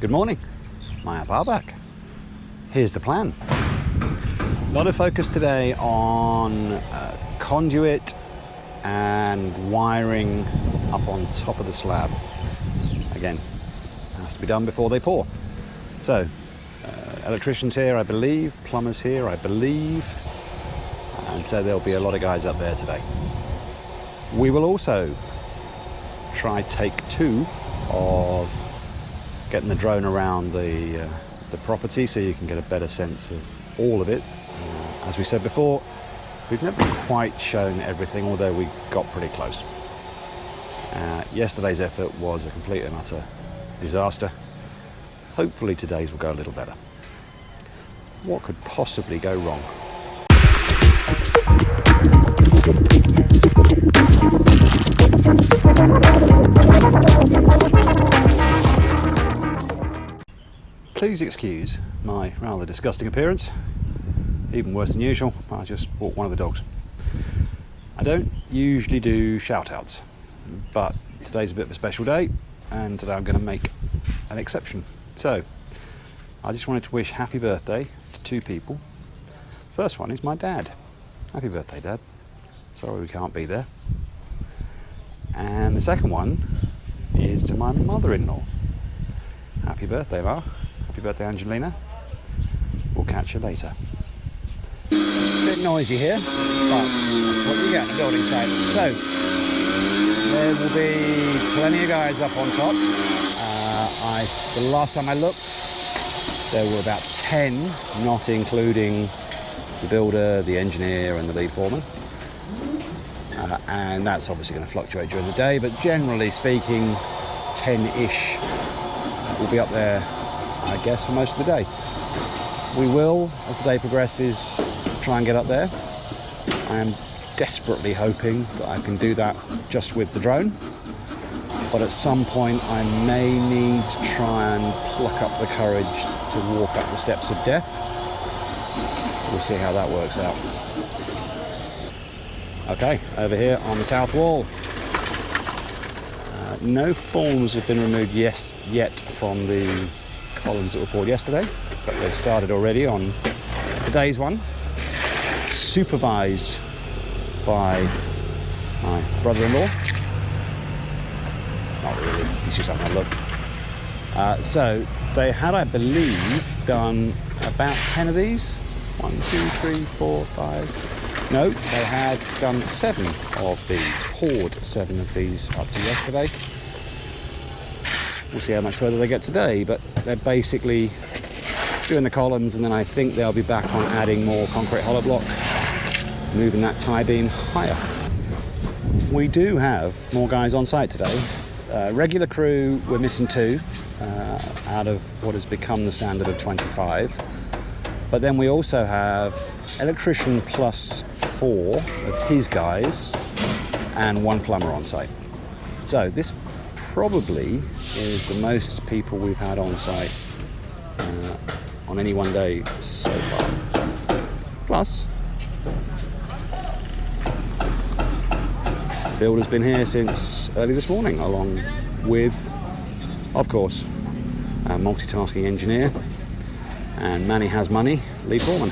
Good morning, Maya Barback. Here's the plan. A lot of focus today on conduit and wiring up on top of the slab. Again, has to be done before they pour. So, electricians here, I believe, plumbers here, I believe, and so there'll be a lot of guys up there today. We will also try take 2 of getting the drone around the property so you can get a better sense of all of it. As we said before, we've never quite shown everything, although we got pretty close. Yesterday's effort was a complete and utter disaster. Hopefully today's will go a little better. What could possibly go wrong? Please excuse my rather disgusting appearance. Even worse than usual, I just walked one of the dogs. I don't usually do shout-outs, but today's a bit of a special day, and today I'm going to make an exception. So, I just wanted to wish happy birthday to 2 people. First one is my dad. Happy birthday, Dad. Sorry we can't be there. And the second one is to my mother-in-law. Happy birthday, Ma. Happy birthday, Angelina. We'll catch you later. A bit noisy here, but that's what you get on a building site. So, there will be plenty of guys up on top. The last time I looked, there were about 10, not including the builder, the engineer, and the lead foreman. And that's obviously going to fluctuate during the day, but generally speaking, 10-ish will be up there, I guess, for most of the day. We will, as the day progresses, try and get up there. I am desperately hoping that I can do that just with the drone, but at some point I may need to try and pluck up the courage to walk up the steps of death. We'll see how that works out. Okay, over here on the south wall. No forms have been removed yet from the columns that were poured yesterday, but they've started already on today's one, supervised by my brother-in-law. Not really, he's just having a look. So they had, I believe, done about 10 of these. 1, 2, 3, 4, 5. No, they had done 7 of these, poured 7 of these up to yesterday. We'll see how much further they get today, but they're basically doing the columns, and then I think they'll be back on adding more concrete hollow block, moving that tie beam higher. We do have more guys on site today. Regular crew, we're missing 2 out of what has become the standard of 25. But then we also have electrician plus 4 of his guys and 1 plumber on site. So this probably is the most people we've had on site on any one day so far. Plus, the builder's been here since early this morning, along with, of course, our multitasking engineer and Manny Has Money, lead foreman.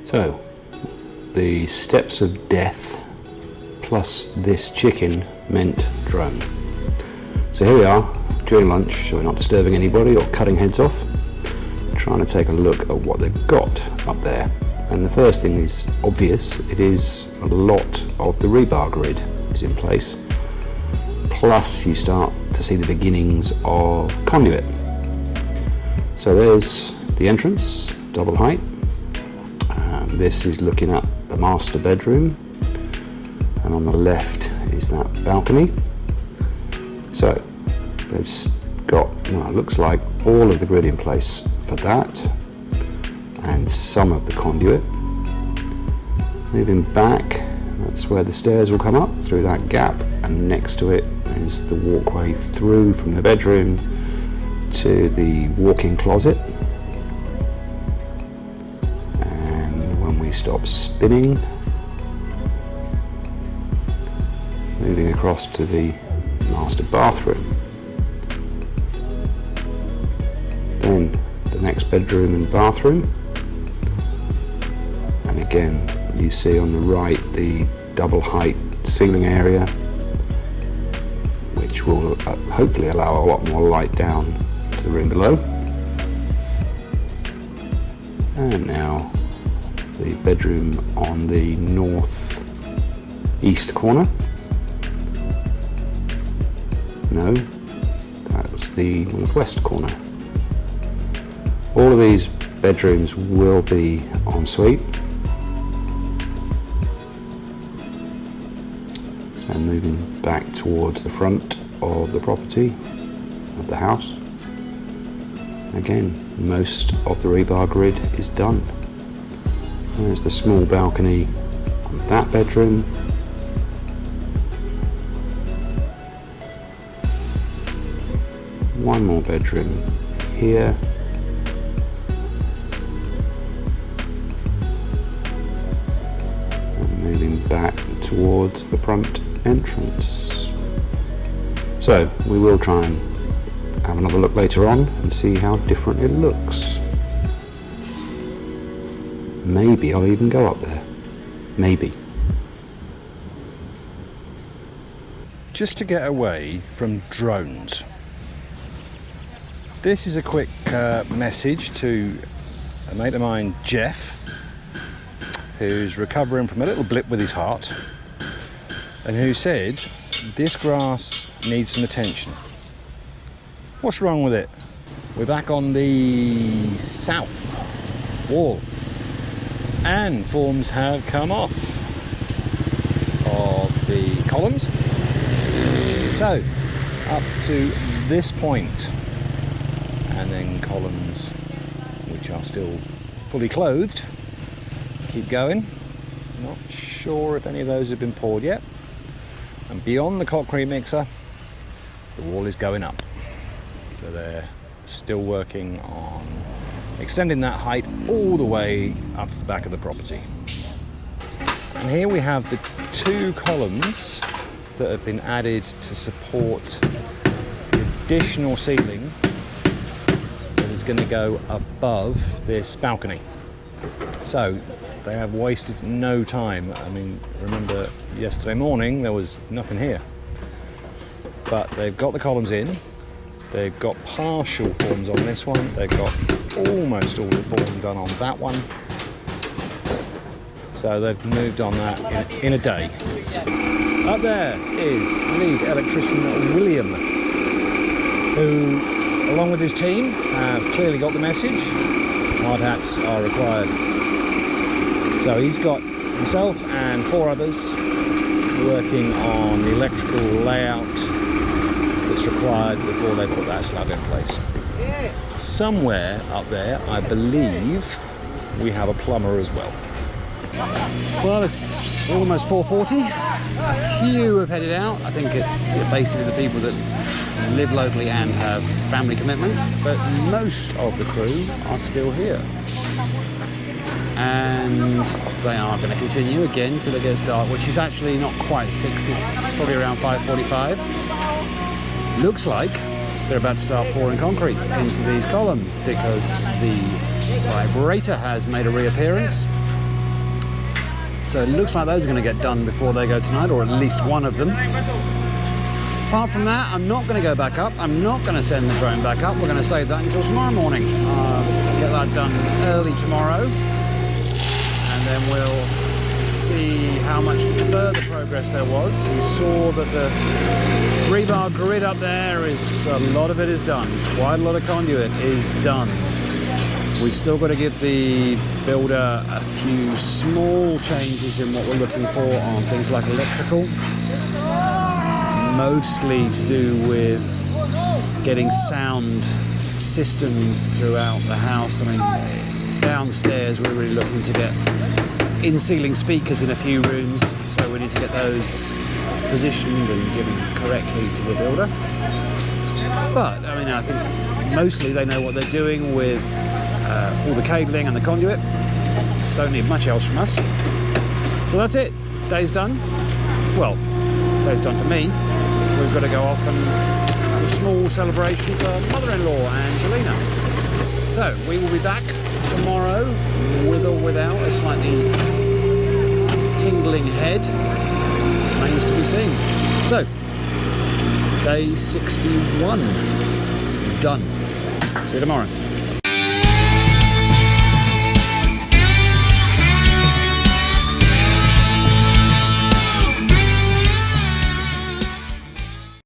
So, the steps of death plus this chicken meant drone. So here we are during lunch, so we're not disturbing anybody or cutting heads off, trying to take a look at what they've got up there. And the first thing is obvious, it is a lot of the rebar grid is in place. Plus you start to see the beginnings of conduit. So there's the entrance, double height. This is looking at the master bedroom, and on the left is that balcony. So they've got, well, it looks like all of the grid in place for that, and some of the conduit. Moving back, that's where the stairs will come up through that gap, and next to it is the walkway through from the bedroom to the walk-in closet. And when we stop spinning, moving across to the master bathroom, then the next bedroom and bathroom, and again you see on the right the double height ceiling area, which will hopefully allow a lot more light down to the room below. And now the bedroom on the north east corner. No, that's the northwest corner. All of these bedrooms will be en suite. And moving back towards the front of the property, of the house. Again, most of the rebar grid is done. There's the small balcony on that bedroom. One more bedroom here. And moving back towards the front entrance. So we will try and have another look later on and see how different it looks. Maybe I'll even go up there. Maybe. Just to get away from drones, this is a quick message to a mate of mine, Jeff, who's recovering from a little blip with his heart, and who said this grass needs some attention. What's wrong with it? We're back on the south wall, and forms have come off of the columns. So up to this point, and then columns which are still fully clothed keep going. Not sure if any of those have been poured yet. And beyond the concrete mixer, the wall is going up. So they're still working on extending that height all the way up to the back of the property. And here we have the two columns that have been added to support the additional ceiling that is going to go above this balcony. So they have wasted no time. I mean, remember yesterday morning there was nothing here, but they've got the columns in, they've got partial forms on this one, they've got almost all the forms done on that one, so they've moved on that in a day. Up there is lead electrician William, who along with his team have clearly got the message. Hard hats are required. So he's got himself and 4 others working on the electrical layout that's required before they put that slab in place. Somewhere up there, I believe, we have a plumber as well. Well, it's almost 4:40. A few have headed out. I think it's basically the people that live locally and have family commitments, but most of the crew are still here. And they are going to continue again till it gets dark, which is actually not quite 6, it's probably around 5:45. Looks like they're about to start pouring concrete into these columns because the vibrator has made a reappearance So it looks like those are going to get done before they go tonight, or at least one of them. Apart from that, I'm not going to go back up. I'm not going to send the drone back up. We're going to save that until tomorrow morning. Get that done early tomorrow, and then we'll see how much further progress there was. You saw that the rebar grid up there is, a lot of it is done. Quite a lot of conduit is done. We've still got to give the builder a few small changes in what we're looking for on things like electrical. Mostly to do with getting sound systems throughout the house. I mean, downstairs we're really looking to get in-ceiling speakers in a few rooms, so we need to get those positioned and given correctly to the builder. But, I mean, I think mostly they know what they're doing with all the cabling and the conduit. Don't need much else from us. So that's it. Day's done. Well, day's done for me. We've got to go off and have a small celebration for mother-in-law, Angelina. So, we will be back tomorrow, with or without a slightly tingling head. Remains to be seen. So, day 61 done. See you tomorrow.